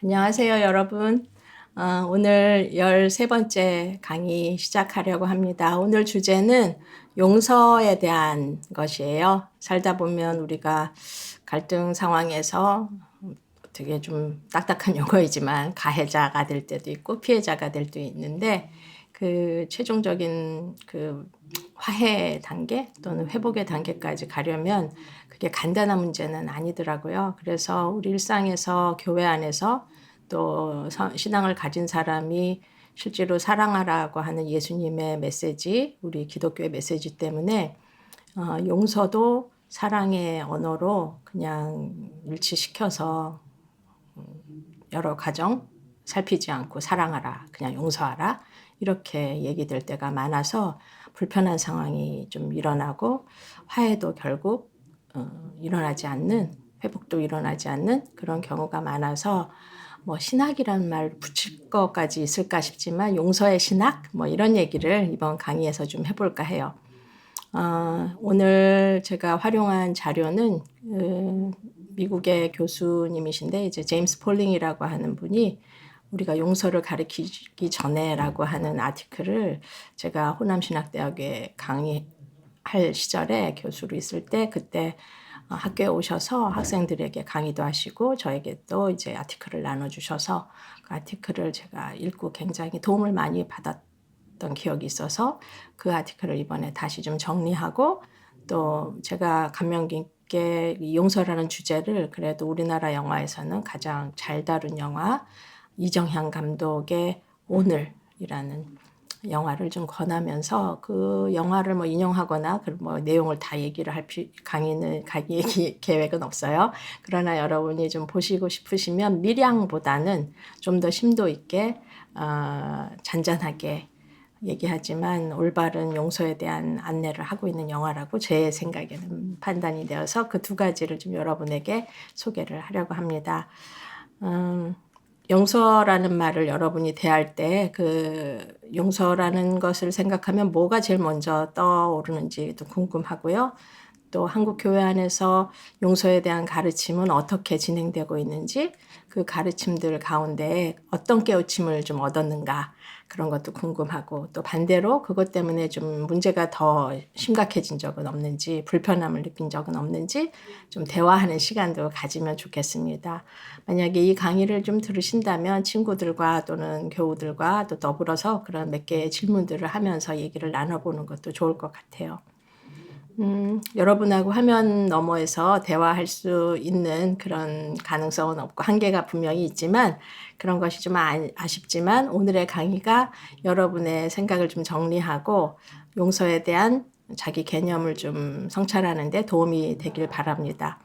안녕하세요, 여러분. 오늘 13번째 강의 시작하려고 합니다. 오늘 주제는 용서에 대한 것이에요. 살다 보면 우리가 갈등 상황에서 되게 좀 딱딱한 용어이지만 가해자가 될 때도 있고 피해자가 될 때도 있는데 그 최종적인 그 화해 단계 또는 회복의 단계까지 가려면 그게 간단한 문제는 아니더라고요. 그래서 우리 일상에서 교회 안에서 또 신앙을 가진 사람이 실제로 사랑하라고 하는 예수님의 메시지, 우리 기독교의 메시지 때문에 용서도 사랑의 언어로 그냥 일치시켜서 여러 가정 살피지 않고 사랑하라, 그냥 용서하라 이렇게 얘기될 때가 많아서 불편한 상황이 좀 일어나고 화해도 결국 일어나지 않는, 회복도 일어나지 않는 그런 경우가 많아서 뭐 신학이라는 말 붙일 것까지 있을까 싶지만 용서의 신학 뭐 이런 얘기를 이번 강의에서 좀 해볼까 해요. 오늘 제가 활용한 자료는 미국의 교수님이신데 이제 제임스 폴링이라고 하는 분이 우리가 용서를 가르치기 전에라고 하는 아티클을 제가 호남신학대학에 강의할 시절에 교수로 있을 때 그때 학교에 오셔서 학생들에게 강의도 하시고 저에게 또 이제 아티클을 나눠주셔서 그 아티클을 제가 읽고 굉장히 도움을 많이 받았던 기억이 있어서 그 아티클을 이번에 다시 좀 정리하고 또 제가 감명 깊게 용서라는 주제를 그래도 우리나라 영화에서는 가장 잘 다룬 영화 이정향 감독의 오늘이라는 영화를 좀 권하면서 그 영화를 뭐 인용하거나 뭐 내용을 다 얘기를 할 강의 계획은 없어요. 그러나 여러분이 좀 보시고 싶으시면 밀양보다는 좀 더 심도 있게 잔잔하게 얘기하지만 올바른 용서에 대한 안내를 하고 있는 영화라고 제 생각에는 판단이 되어서 그 두 가지를 좀 여러분에게 소개를 하려고 합니다. 용서라는 말을 여러분이 대할 때 그 용서라는 것을 생각하면 뭐가 제일 먼저 떠오르는지도 궁금하고요. 또 한국 교회 안에서 용서에 대한 가르침은 어떻게 진행되고 있는지 그 가르침들 가운데 어떤 깨우침을 좀 얻었는가 그런 것도 궁금하고 또 반대로 그것 때문에 좀 문제가 더 심각해진 적은 없는지 불편함을 느낀 적은 없는지 좀 대화하는 시간도 가지면 좋겠습니다. 만약에 이 강의를 좀 들으신다면 친구들과 또는 교우들과 또 더불어서 그런 몇 개의 질문들을 하면서 얘기를 나눠보는 것도 좋을 것 같아요. 여러분하고 화면 너머에서 대화할 수 있는 그런 가능성은 없고 한계가 분명히 있지만 그런 것이 좀 아쉽지만 오늘의 강의가 여러분의 생각을 좀 정리하고 용서에 대한 자기 개념을 좀 성찰하는 데 도움이 되길 바랍니다.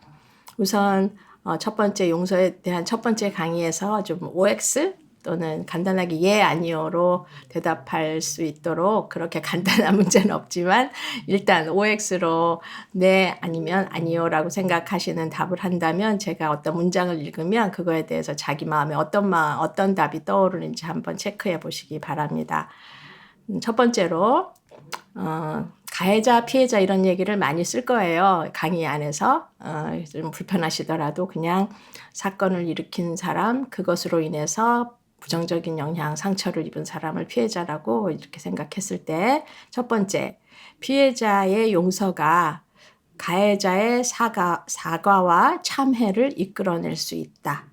우선 첫 번째 용서에 대한 첫 번째 강의에서 좀 OX 또는 간단하게 예, 아니요로 대답할 수 있도록 그렇게 간단한 문제는 없지만 일단 OX로 네, 아니면 아니요라고 생각하시는 답을 한다면 제가 어떤 문장을 읽으면 그거에 대해서 자기 마음에 어떤 답이 떠오르는지 한번 체크해 보시기 바랍니다. 첫 번째로 가해자, 피해자 이런 얘기를 많이 쓸 거예요. 강의 안에서. 좀 불편하시더라도 그냥 사건을 일으킨 사람, 그것으로 인해서 부정적인 영향, 상처를 입은 사람을 피해자라고 이렇게 생각했을 때 첫 번째, 피해자의 용서가 가해자의 사과와 참회를 이끌어낼 수 있다.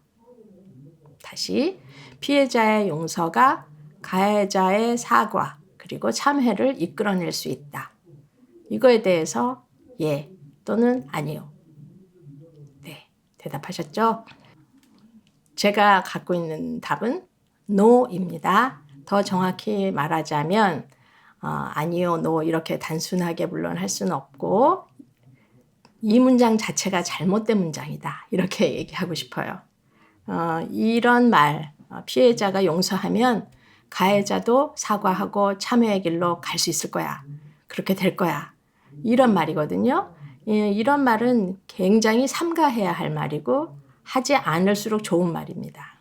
다시, 피해자의 용서가 가해자의 사과 그리고 참회를 이끌어낼 수 있다. 이거에 대해서 예 또는 아니요. 네, 대답하셨죠? 제가 갖고 있는 답은 no입니다. 더 정확히 말하자면 아니요, no 이렇게 단순하게 물론 할 수는 없고 이 문장 자체가 잘못된 문장이다. 이렇게 얘기하고 싶어요. 이런 말, 피해자가 용서하면 가해자도 사과하고 참회의 길로 갈 수 있을 거야. 그렇게 될 거야. 이런 말이거든요. 이런 말은 굉장히 삼가해야 할 말이고 하지 않을수록 좋은 말입니다.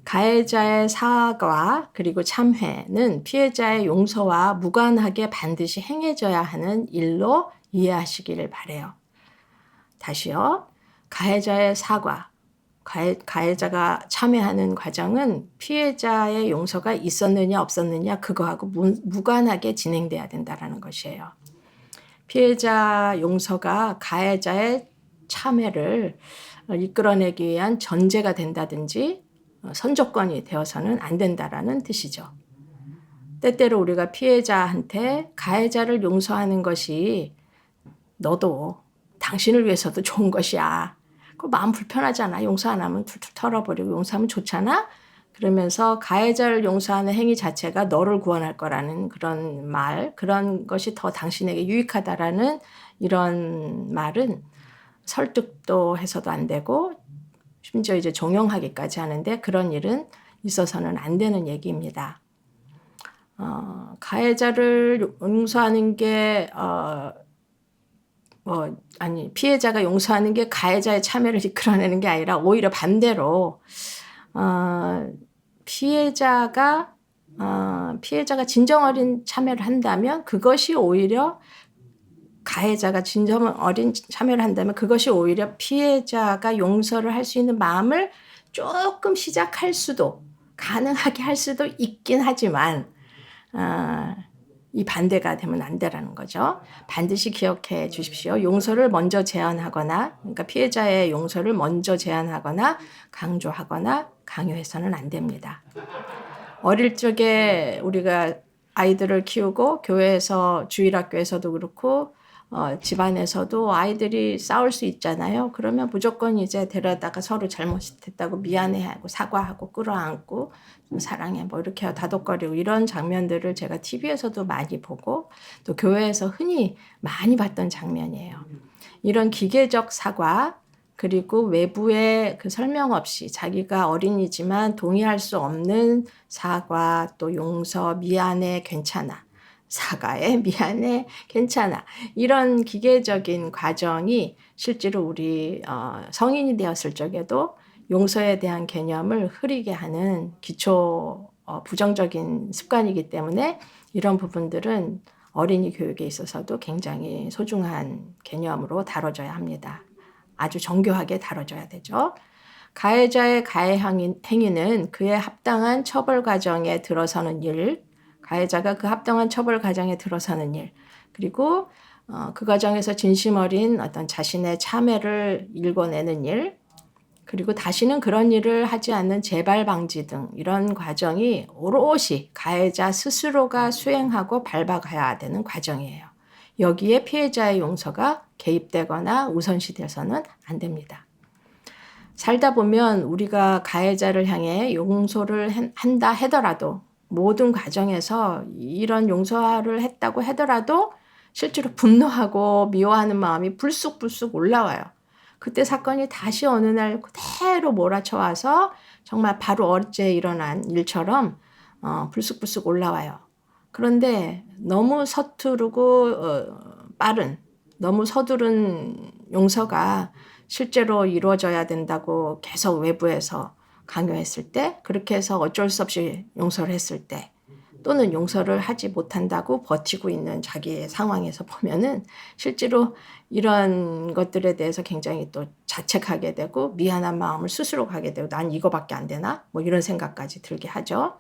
가해자의 사과 그리고 참회는 피해자의 용서와 무관하게 반드시 행해져야 하는 일로 이해하시기를 바라요. 다시요. 가해자의 사과 가해자가 참여하는 과정은 피해자의 용서가 있었느냐 없었느냐 그거하고 무관하게 진행돼야 된다는 것이에요. 피해자 용서가 가해자의 참여를 이끌어내기 위한 전제가 된다든지 선조건이 되어서는 안 된다라는 뜻이죠. 때때로 우리가 피해자한테 가해자를 용서하는 것이 너도 당신을 위해서도 좋은 것이야. 그 마음 불편하잖아. 용서 안 하면 툴툴 털어버리고 용서하면 좋잖아. 그러면서 가해자를 용서하는 행위 자체가 너를 구원할 거라는 그런 말, 그런 것이 더 당신에게 유익하다라는 이런 말은 설득도 해서도 안 되고 심지어 이제 종용하기까지 하는데 그런 일은 있어서는 안 되는 얘기입니다. 가해자를 용서하는 게 피해자가 용서하는 게 가해자의 참여를 이끌어내는 게 아니라 오히려 반대로 피해자가 진정 어린 참여를 한다면 그것이 오히려 가해자가 진정 어린 참여를 한다면 그것이 오히려 피해자가 용서를 할 수 있는 마음을 조금 시작할 수도 가능하게 할 수도 있긴 하지만 이 반대가 되면 안 되라는 거죠. 반드시 기억해 주십시오. 용서를 먼저 제안하거나 그러니까 피해자의 용서를 먼저 제안하거나 강조하거나 강요해서는 안 됩니다. 어릴 적에 우리가 아이들을 키우고 교회에서 주일학교에서도 그렇고 집안에서도 아이들이 싸울 수 있잖아요. 그러면 무조건 이제 데려다가 서로 잘못했다고 미안해하고 사과하고 끌어안고 사랑해 뭐 이렇게 다독거리고 이런 장면들을 제가 TV에서도 많이 보고 또 교회에서 흔히 많이 봤던 장면이에요. 이런 기계적 사과 그리고 외부의 그 설명 없이 자기가 어린이지만 동의할 수 없는 사과 또 용서 미안해 괜찮아 사과해 미안해 괜찮아 이런 기계적인 과정이 실제로 우리 성인이 되었을 적에도 용서에 대한 개념을 흐리게 하는 기초 부정적인 습관이기 때문에 이런 부분들은 어린이 교육에 있어서도 굉장히 소중한 개념으로 다뤄져야 합니다. 아주 정교하게 다뤄져야 되죠. 가해자의 가해 행위는 그에 합당한 처벌 과정에 들어서는 일, 가해자가 그 합당한 처벌 과정에 들어서는 일, 그리고 그 과정에서 진심 어린 어떤 자신의 참회를 일궈내는 일, 그리고 다시는 그런 일을 하지 않는 재발 방지 등 이런 과정이 오롯이 가해자 스스로가 수행하고 밟아가야 되는 과정이에요. 여기에 피해자의 용서가 개입되거나 우선시돼서는 안 됩니다. 살다 보면 우리가 가해자를 향해 용서를 한다 하더라도 모든 과정에서 이런 용서를 했다고 하더라도 실제로 분노하고 미워하는 마음이 불쑥불쑥 올라와요. 그때 사건이 다시 어느 날 그대로 몰아쳐와서 정말 바로 어제 일어난 일처럼 불쑥불쑥 올라와요. 그런데 너무 서투르고 빠른 너무 서두른 용서가 실제로 이루어져야 된다고 계속 외부에서 강요했을 때 그렇게 해서 어쩔 수 없이 용서를 했을 때 또는 용서를 하지 못한다고 버티고 있는 자기의 상황에서 보면은 실제로 이런 것들에 대해서 굉장히 또 자책하게 되고 미안한 마음을 스스로 가게 되고 난 이거밖에 안 되나? 뭐 이런 생각까지 들게 하죠.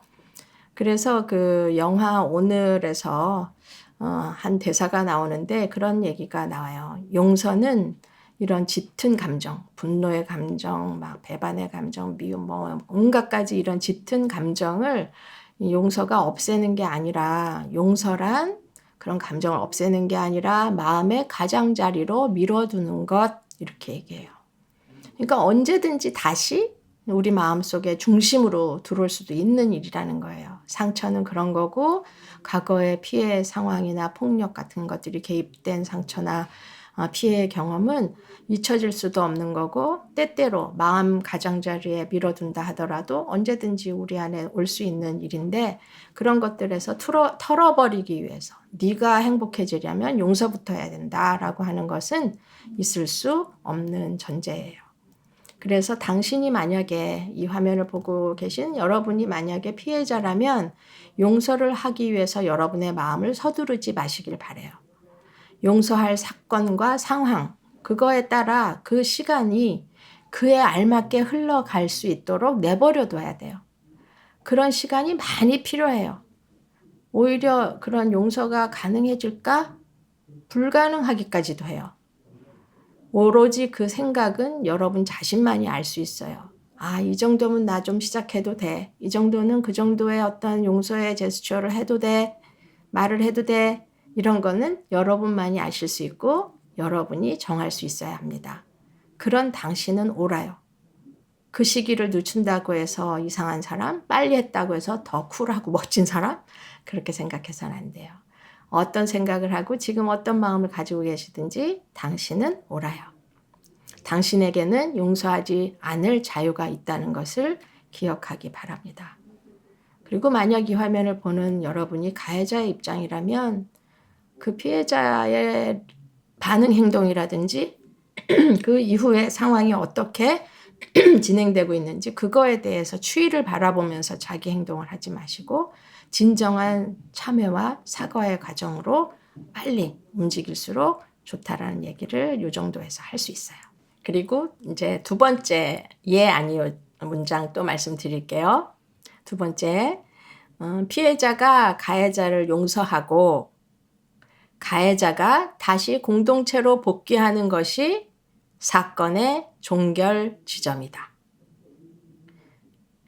그래서 그 영화 오늘에서 한 대사가 나오는데 그런 얘기가 나와요. 용서는 이런 짙은 감정, 분노의 감정, 막 배반의 감정, 미움, 뭐 온갖 가지 이런 짙은 감정을 용서가 없애는 게 아니라 용서란 그런 감정을 없애는 게 아니라 마음의 가장자리로 밀어두는 것 이렇게 얘기해요. 그러니까 언제든지 다시 우리 마음속에 중심으로 들어올 수도 있는 일이라는 거예요. 상처는 그런 거고 과거의 피해 상황이나 폭력 같은 것들이 개입된 상처나 피해의 경험은 잊혀질 수도 없는 거고 때때로 마음 가장자리에 밀어둔다 하더라도 언제든지 우리 안에 올 수 있는 일인데 그런 것들에서 털어버리기 위해서 네가 행복해지려면 용서부터 해야 된다라고 하는 것은 있을 수 없는 전제예요. 그래서 당신이 만약에 이 화면을 보고 계신 여러분이 만약에 피해자라면 용서를 하기 위해서 여러분의 마음을 서두르지 마시길 바라요. 용서할 사건과 상황, 그거에 따라 그 시간이 그에 알맞게 흘러갈 수 있도록 내버려둬야 돼요. 그런 시간이 많이 필요해요. 오히려 그런 용서가 가능해질까? 불가능하기까지도 해요. 오로지 그 생각은 여러분 자신만이 알 수 있어요. 아, 이 정도면 나 좀 시작해도 돼. 이 정도는 그 정도의 어떤 용서의 제스처를 해도 돼. 말을 해도 돼. 이런 거는 여러분만이 아실 수 있고 여러분이 정할 수 있어야 합니다. 그런 당신은 옳아요. 그 시기를 늦춘다고 해서 이상한 사람, 빨리 했다고 해서 더 쿨하고 멋진 사람, 그렇게 생각해서는 안 돼요. 어떤 생각을 하고 지금 어떤 마음을 가지고 계시든지 당신은 옳아요. 당신에게는 용서하지 않을 자유가 있다는 것을 기억하기 바랍니다. 그리고 만약 이 화면을 보는 여러분이 가해자의 입장이라면 그 피해자의 반응 행동이라든지 그 이후에 상황이 어떻게 진행되고 있는지 그거에 대해서 추이를 바라보면서 자기 행동을 하지 마시고 진정한 참회와 사과의 과정으로 빨리 움직일수록 좋다라는 얘기를 이 정도에서 할 수 있어요. 그리고 이제 두 번째 예 아니요 문장 또 말씀드릴게요. 두 번째, 피해자가 가해자를 용서하고 가해자가 다시 공동체로 복귀하는 것이 사건의 종결 지점이다.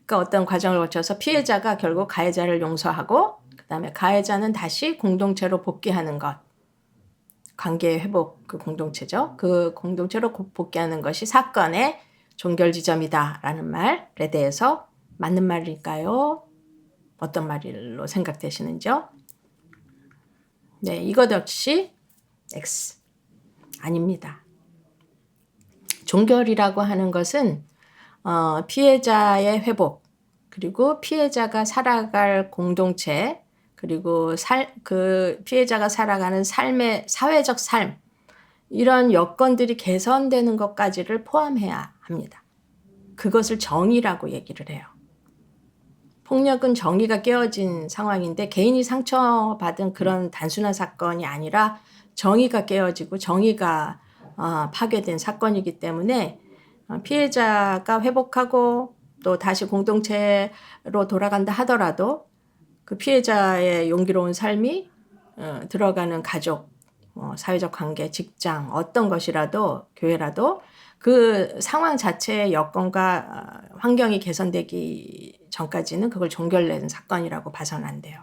그러니까 어떤 과정을 거쳐서 피해자가 결국 가해자를 용서하고 그다음에 가해자는 다시 공동체로 복귀하는 것. 관계 회복 그 공동체죠. 그 공동체로 복귀하는 것이 사건의 종결 지점이다라는 말에 대해서 맞는 말일까요? 어떤 말로 생각되시는지요? 네, 이것 역시 X. 아닙니다. 종결이라고 하는 것은 피해자의 회복, 그리고 피해자가 살아갈 공동체, 그리고 그 피해자가 살아가는 삶의 사회적 삶, 이런 여건들이 개선되는 것까지를 포함해야 합니다. 그것을 정의라고 얘기를 해요. 폭력은 정의가 깨어진 상황인데 개인이 상처받은 그런 단순한 사건이 아니라 정의가 깨어지고 정의가 파괴된 사건이기 때문에 피해자가 회복하고 또 다시 공동체로 돌아간다 하더라도 그 피해자의 용기로운 삶이 들어가는 가족, 사회적 관계, 직장, 어떤 것이라도 교회라도 그 상황 자체의 여건과 환경이 개선되기 전까지는 그걸 종결내는 사건이라고 봐서는 안 돼요.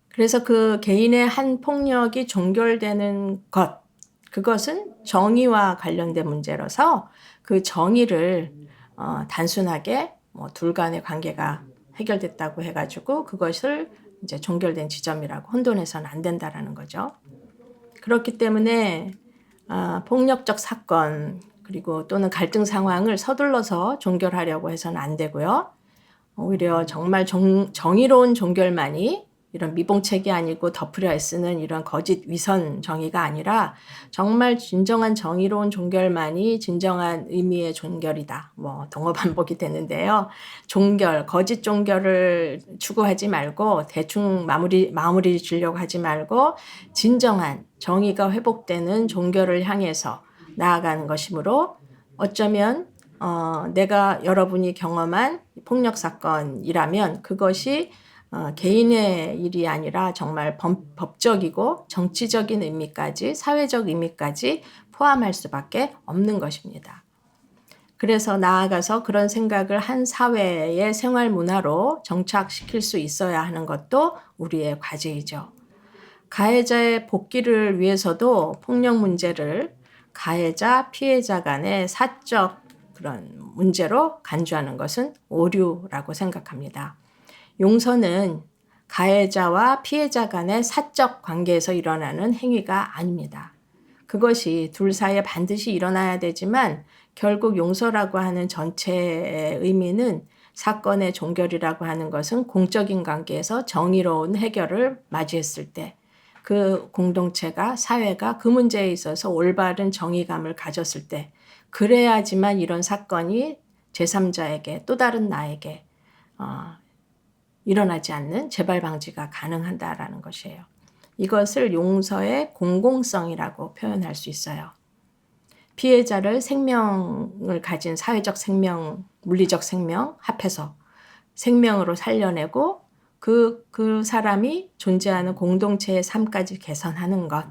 그래서 그 개인의 한 폭력이 종결되는 것, 그것은 정의와 관련된 문제라서 그 정의를 단순하게 둘 간의 관계가 해결됐다고 해가지고 그것을 이제 종결된 지점이라고 혼돈해서는 안 된다라는 거죠. 그렇기 때문에 폭력적 사건 그리고 또는 갈등 상황을 서둘러서 종결하려고 해서는 안 되고요. 오히려 정말 정의로운 종결만이 이런 미봉책이 아니고 덮으려 애쓰는 이런 거짓 위선 정의가 아니라 정말 진정한 정의로운 종결만이 진정한 의미의 종결이다. 동어 반복이 되는데요. 종결, 거짓 종결을 추구하지 말고 대충 마무리 지려고 하지 말고 진정한 정의가 회복되는 종결을 향해서 나아가는 것이므로 어쩌면 내가 여러분이 경험한 폭력 사건이라면 그것이 개인의 일이 아니라 정말 법적이고 정치적인 의미까지 사회적 의미까지 포함할 수밖에 없는 것입니다. 그래서 나아가서 그런 생각을 한 사회의 생활 문화로 정착시킬 수 있어야 하는 것도 우리의 과제이죠. 가해자의 복귀를 위해서도 폭력 문제를 가해자, 피해자 간의 사적 그런 문제로 간주하는 것은 오류라고 생각합니다. 용서는 가해자와 피해자 간의 사적 관계에서 일어나는 행위가 아닙니다. 그것이 둘 사이에 반드시 일어나야 되지만 결국 용서라고 하는 전체의 의미는 사건의 종결이라고 하는 것은 공적인 관계에서 정의로운 해결을 맞이했을 때 그 공동체가 사회가 그 문제에 있어서 올바른 정의감을 가졌을 때 그래야지만 이런 사건이 제3자에게 또 다른 나에게 일어나지 않는 재발 방지가 가능하다라는 것이에요. 이것을 용서의 공공성이라고 표현할 수 있어요. 피해자를 생명을 가진 사회적 생명, 물리적 생명 합해서 생명으로 살려내고 그 사람이 존재하는 공동체의 삶까지 개선하는 것.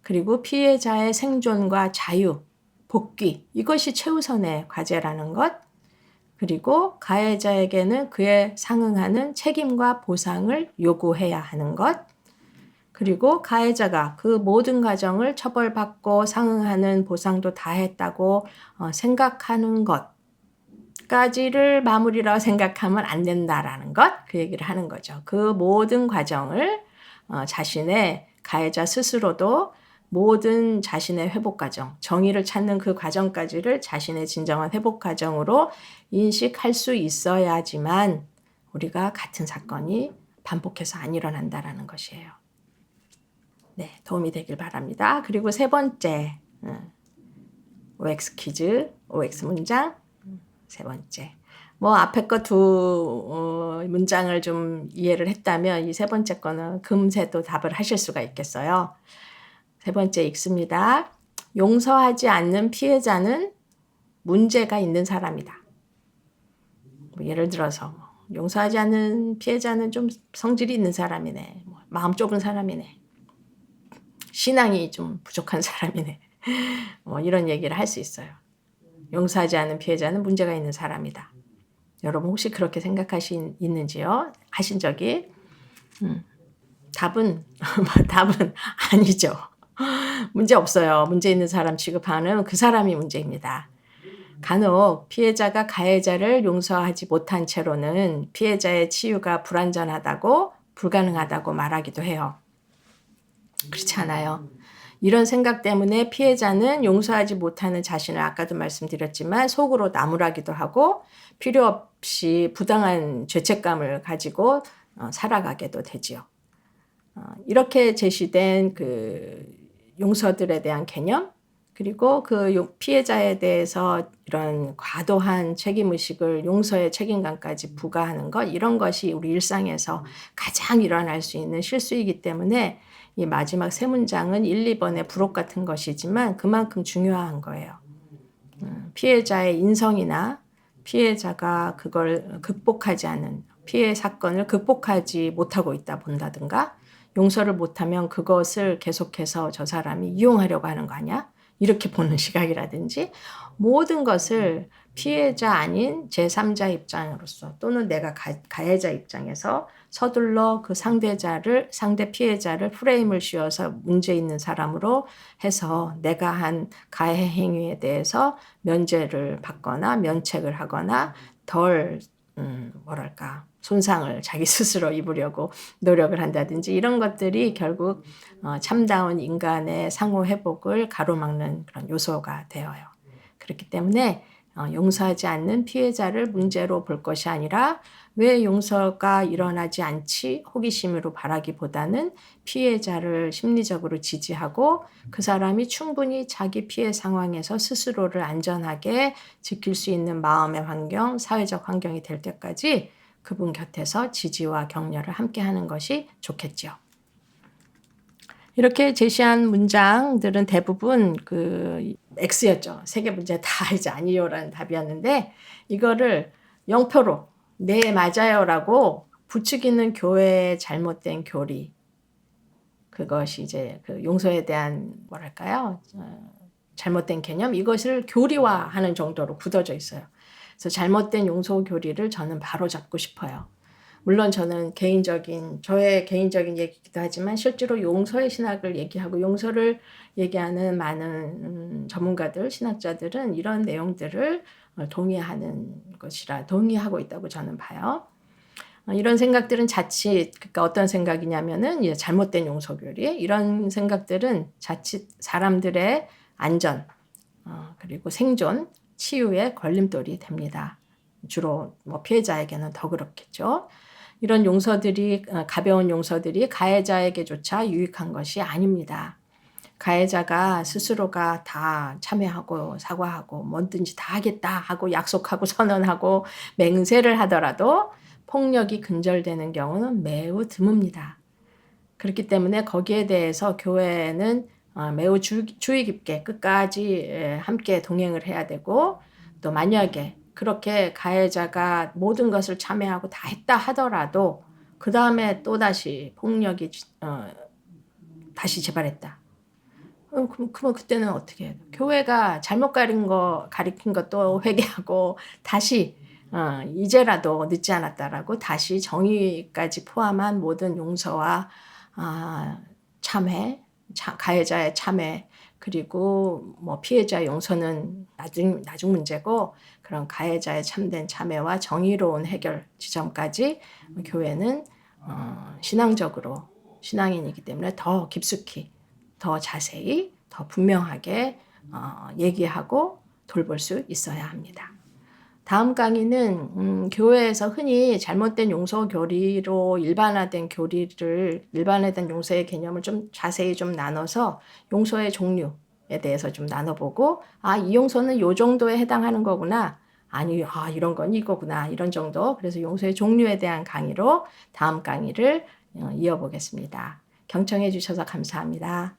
그리고 피해자의 생존과 자유, 복귀, 이것이 최우선의 과제라는 것. 그리고 가해자에게는 그에 상응하는 책임과 보상을 요구해야 하는 것. 그리고 가해자가 그 모든 과정을 처벌받고 상응하는 보상도 다 했다고 생각하는 것까지를 마무리라고 생각하면 안 된다라는 것, 그 얘기를 하는 거죠. 그 모든 과정을 자신의 가해자 스스로도 모든 자신의 회복 과정, 정의를 찾는 그 과정까지를 자신의 진정한 회복 과정으로 인식할 수 있어야지만 우리가 같은 사건이 반복해서 안 일어난다라는 것이에요. 네, 도움이 되길 바랍니다. 그리고 세 번째, OX 퀴즈, OX 문장, 세 번째. 뭐 앞에 거 두 문장을 좀 이해를 했다면 이 세 번째 거는 금세 또 답을 하실 수가 있겠어요. 세 번째 읽습니다. 용서하지 않는 피해자는 문제가 있는 사람이다. 뭐 예를 들어서 용서하지 않는 피해자는 좀 성질이 있는 사람이네. 마음 좁은 사람이네. 신앙이 좀 부족한 사람이네. 뭐 이런 얘기를 할 수 있어요. 용서하지 않는 피해자는 문제가 있는 사람이다. 여러분 혹시 그렇게 있는지요? 하신 적이? 답은 아니죠. 문제 없어요. 문제 있는 사람 취급하는 그 사람이 문제입니다. 간혹 피해자가 가해자를 용서하지 못한 채로는 피해자의 치유가 불완전하다고 불가능하다고 말하기도 해요. 그렇지 않아요. 이런 생각 때문에 피해자는 용서하지 못하는 자신을 아까도 말씀드렸지만 속으로 나무라기도 하고 필요 없이 부당한 죄책감을 가지고 살아가게도 되지요. 이렇게 제시된 그 용서들에 대한 개념, 그리고 그 피해자에 대해서 이런 과도한 책임의식을 용서의 책임감까지 부과하는 것, 이런 것이 우리 일상에서 가장 일어날 수 있는 실수이기 때문에 이 마지막 세 문장은 1, 2번의 부록 같은 것이지만 그만큼 중요한 거예요. 피해자의 인성이나 피해자가 그걸 극복하지 않은 피해 사건을 극복하지 못하고 있다 본다든가 용서를 못하면 그것을 계속해서 저 사람이 이용하려고 하는 거 아니야? 이렇게 보는 시각이라든지 모든 것을 피해자 아닌 제3자 입장으로서 또는 내가 가해자 입장에서 서둘러 그 상대 피해자를 프레임을 씌워서 문제 있는 사람으로 해서 내가 한 가해 행위에 대해서 면죄를 받거나 면책을 하거나 덜 손상을 자기 스스로 입으려고 노력을 한다든지 이런 것들이 결국 참다운 인간의 상호 회복을 가로막는 그런 요소가 되어요. 그렇기 때문에 용서하지 않는 피해자를 문제로 볼 것이 아니라 왜 용서가 일어나지 않지 호기심으로 바라기보다는 피해자를 심리적으로 지지하고 그 사람이 충분히 자기 피해 상황에서 스스로를 안전하게 지킬 수 있는 마음의 환경, 사회적 환경이 될 때까지 그분 곁에서 지지와 격려를 함께 하는 것이 좋겠죠. 이렇게 제시한 문장들은 대부분 그 X였죠. 세 개 문제 다 이제 아니요라는 답이었는데 이거를 0표로 네 맞아요라고 부추기는 교회의 잘못된 교리, 그것이 이제 그 용서에 대한 잘못된 개념, 이것을 교리화하는 정도로 굳어져 있어요. 그래서 잘못된 용서 교리를 저는 바로잡고 싶어요. 물론 저는 저의 개인적인 얘기이기도 하지만 실제로 용서의 신학을 얘기하고 용서를 얘기하는 많은 전문가들, 신학자들은 이런 내용들을 동의하고 있다고 저는 봐요. 이런 생각들은 그러니까 어떤 생각이냐면은 잘못된 용서 교리, 이런 생각들은 자칫 사람들의 안전, 그리고 생존, 치유의 걸림돌이 됩니다. 주로 피해자에게는 더 그렇겠죠. 이런 가벼운 용서들이 가해자에게조차 유익한 것이 아닙니다. 가해자가 스스로가 다 참여하고 사과하고 뭐든지 다 하겠다 하고 약속하고 선언하고 맹세를 하더라도 폭력이 근절되는 경우는 매우 드뭅니다. 그렇기 때문에 거기에 대해서 교회는 매우 주의 깊게 끝까지 함께 동행을 해야 되고, 또 만약에 그렇게 가해자가 모든 것을 참여하고 다 했다 하더라도 그 다음에 또다시 폭력이 다시 재발했다. 그럼 그때는 어떻게 해요? 교회가 잘못 가리킨 것도 회개하고 다시 이제라도 늦지 않았다라고 다시 정의까지 포함한 모든 용서와 참회, 가해자의 참회, 그리고 뭐 피해자 용서는 나중 문제고, 그런 가해자의 참된 참회와 정의로운 해결 지점까지 교회는 신앙적으로 신앙인이기 때문에 더 깊숙이, 더 자세히, 더 분명하게 얘기하고 돌볼 수 있어야 합니다. 다음 강의는 교회에서 흔히 잘못된 용서 교리로 일반화된 용서의 개념을 좀 자세히 좀 나눠서 용서의 종류에 대해서 좀 나눠보고, 이 용서는 요 정도에 해당하는 거구나, 아니 이런 건 이거구나, 이런 정도. 그래서 용서의 종류에 대한 강의로 다음 강의를 이어보겠습니다. 경청해 주셔서 감사합니다.